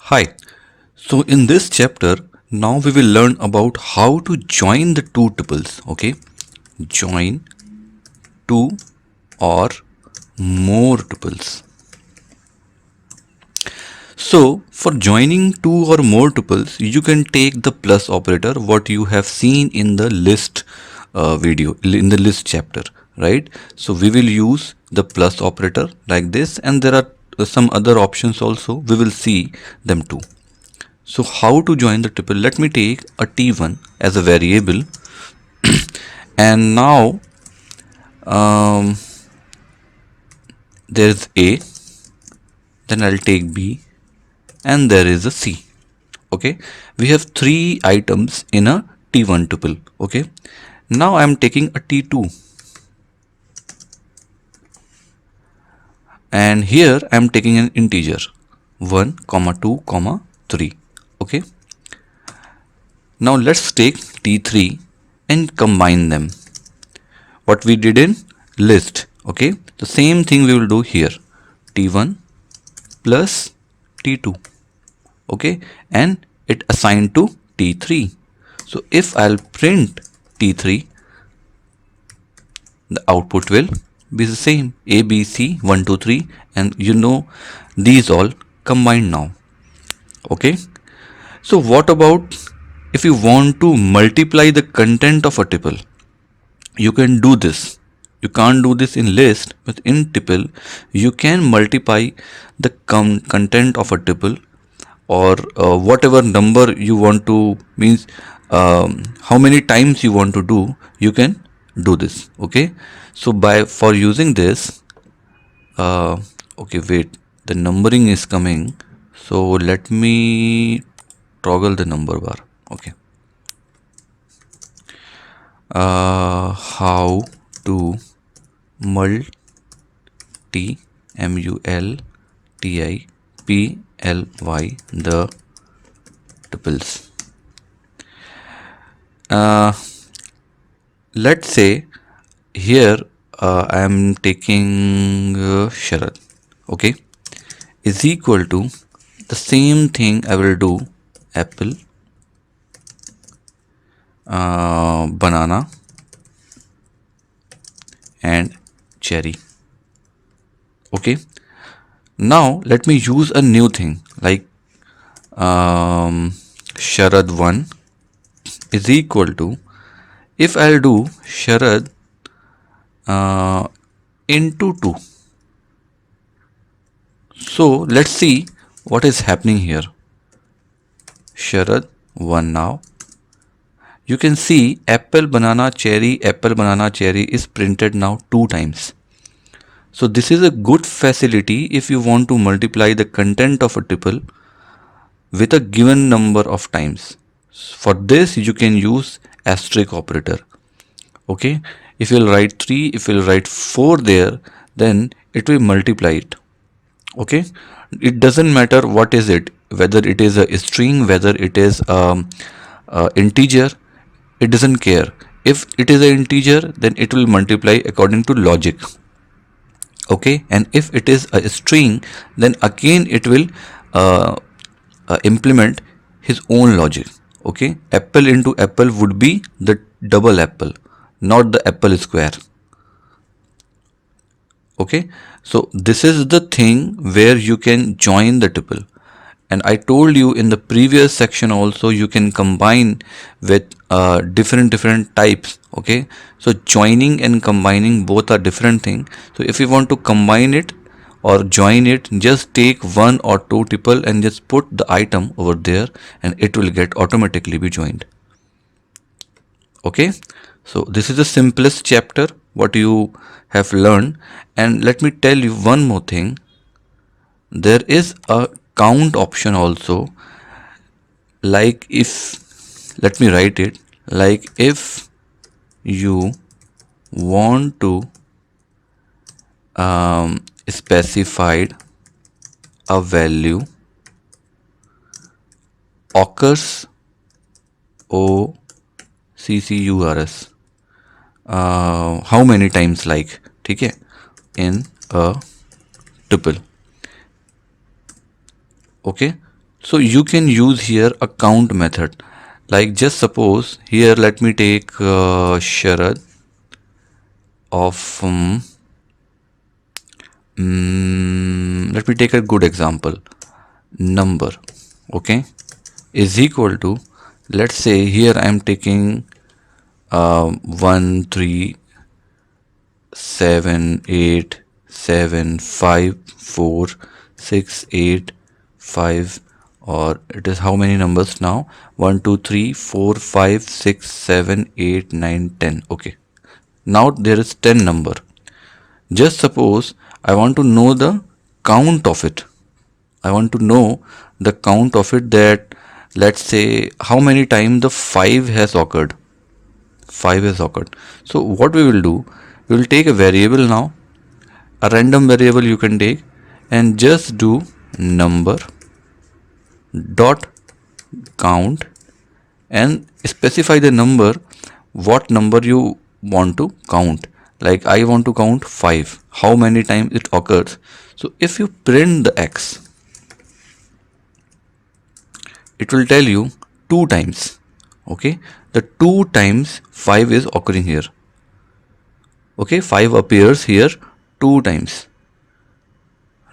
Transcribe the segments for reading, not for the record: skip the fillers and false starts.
Hi. So in this chapter, now we will learn about how to join the two tuples. Okay, join two or more tuples. So for joining two or more tuples, you can take the plus operator, what you have seen in the list video, in the list chapter, right? So we will use the plus operator like this, and there are some other options also. We will see them too. So how to join the tuple? Let me take a t1 as a variable, and now um, there's a, then I'll take b, and there is a c. Okay, we have three items in a t1 tuple. Okay, now I'm taking a t2, and here I'm taking an integer 1 comma 2 comma 3. Okay, now let's take t3 and combine them, what we did in list. Okay, the same thing we will do here, t1 plus t2. Okay, and it assigned to t3. So if I'll print t3, the output will be the same, a b c 1 2 3, and these all combined now. Okay, so what about if you want to multiply the content of a tuple? You can do this. You can't do this in list, but in tuple you can multiply the content of a tuple, or whatever number you want to, means how many times you want to do, you can do this. Okay, so for using this, okay, wait, the numbering is coming, so let me toggle the number bar. Okay, how to multiply the tuples. Let's say here I am taking Sharad. Okay, is equal to the same thing I will do apple, banana, and cherry. Okay, now let me use a new thing like Sharad 1 is equal to, if I'll do Sharad into 2. So let's see what is happening here. Sharad 1 now. You can see apple, banana, cherry is printed now 2 times. So this is a good facility if you want to multiply the content of a tuple with a given number of times. For this you can use asterisk operator. Okay, if you'll write 3, if you'll write 4 there, then it will multiply it. Okay, it doesn't matter what is it, whether it is a string, whether it is integer, it doesn't care. If it is an integer, then it will multiply according to logic. Okay, and if it is a string, then again it will implement his own logic. Okay, apple into apple would be the double apple, not the apple square. Okay, so this is the thing where you can join the tuple, and I told you in the previous section also, you can combine with different types. Okay, so joining and combining both are different thing. So if you want to combine it or join it, just take 1 or 2 tuple and just put the item over there, and it will get automatically be joined. Okay, so this is the simplest chapter what you have learned. And let me tell you one more thing, there is a count option also. Like if, let me write it, like if you want to specified a value occurs, occurs, how many times, like, ठीक है, in a tuple. Okay, So you can use here a count method. Like just suppose here, let me take Sharad of let me take a good example. Number, okay, is equal to, let's say here I am taking 1 3 7 8 7 5 4 6 8 5, or it is how many numbers now? 1 2 3 4 5 6 7 8 9 10. Okay, now there is 10 number. Just suppose I want to know the count of it. I want to know the count of it, that let's say how many times the 5 has occurred. 5 has occurred. So what we will do, we will take a variable now, a random variable you can take, and just do number dot count and specify the number, what number you want to count. Like I want to count 5, how many times it occurs. So if you print the x, it will tell you 2 times. Okay, the 2 times 5 is occurring here. Okay, 5 appears here 2 times,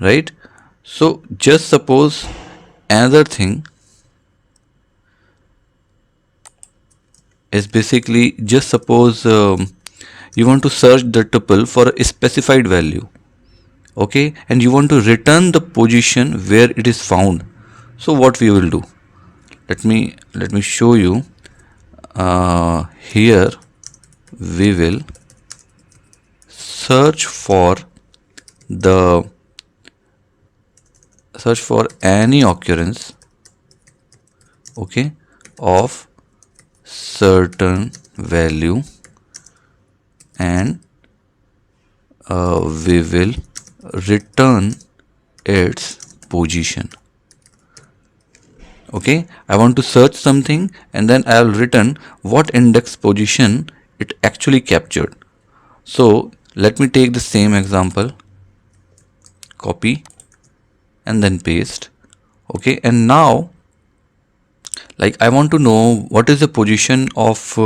right? So just suppose another thing is basically, just suppose you want to search the tuple for a specified value, okay, and you want to return the position where it is found. So what we will do, let me show you. Here we will search for the search for any occurrence, okay, of certain value, and we will return its position. Okay, I want to search something and then I will return what index position it actually captured. So let me take the same example, copy and then paste. Okay, and now like I want to know what is the position of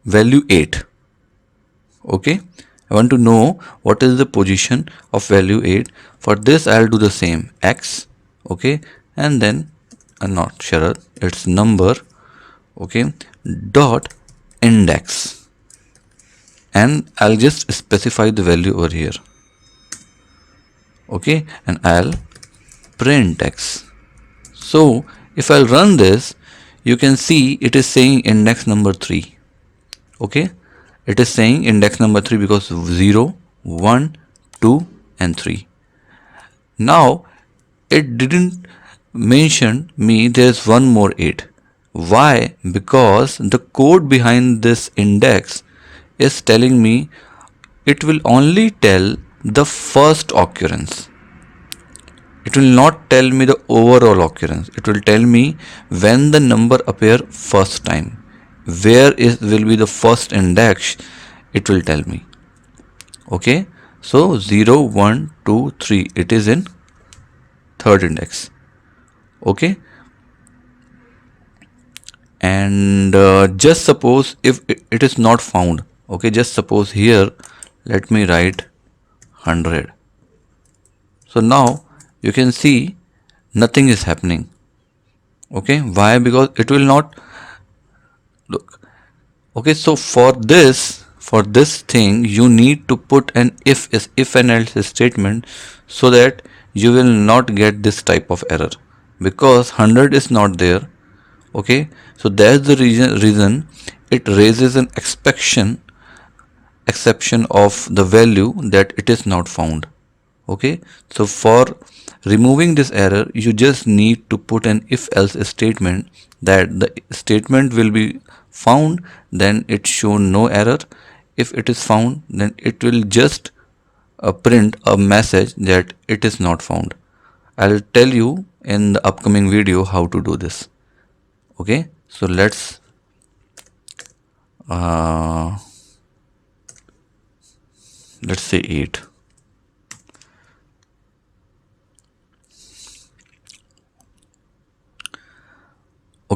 value 8. Okay, I want to know what is the position of value 8. For this I'll do the same, x, okay, and then not Sharad, it's number, okay, dot index, and I'll just specify the value over here, okay, and I'll print x. So if I'll run this, you can see it is saying index number 3. Okay, it is saying index number 3 because 0 1 2 and 3. Now it didn't mention me there's one more 8. Why? Because the code behind this index is telling me it will only tell the first occurrence. It will not tell me the overall occurrence. It will tell me when the number appear first time. Where will be the first index, it will tell me. Okay, so 0 1 2 3, it is in third index. Okay, and just suppose if it is not found, okay, just suppose here let me write 100. So now you can see nothing is happening. Okay, why? Because it will not look. Okay, so for this thing you need to put an if and else statement, so that you will not get this type of error, because 100 is not there. Okay, so that's the reason it raises an exception of the value that it is not found. Okay, so for removing this error you just need to put an if else statement, that the statement will be found, then it show no error. If it is found, then it will just print a message that it is not found. I'll tell you in the upcoming video how to do this. Okay, so let's say 8.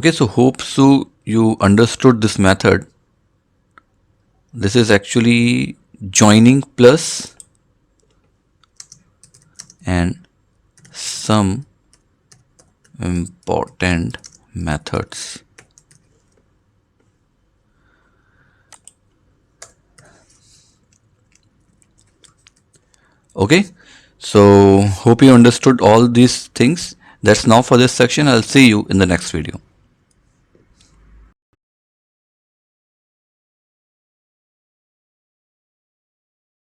Okay, so hope so you understood this method. This is actually joining plus and some important methods. Okay, so hope you understood all these things. That's now for this section. I'll see you in the next video.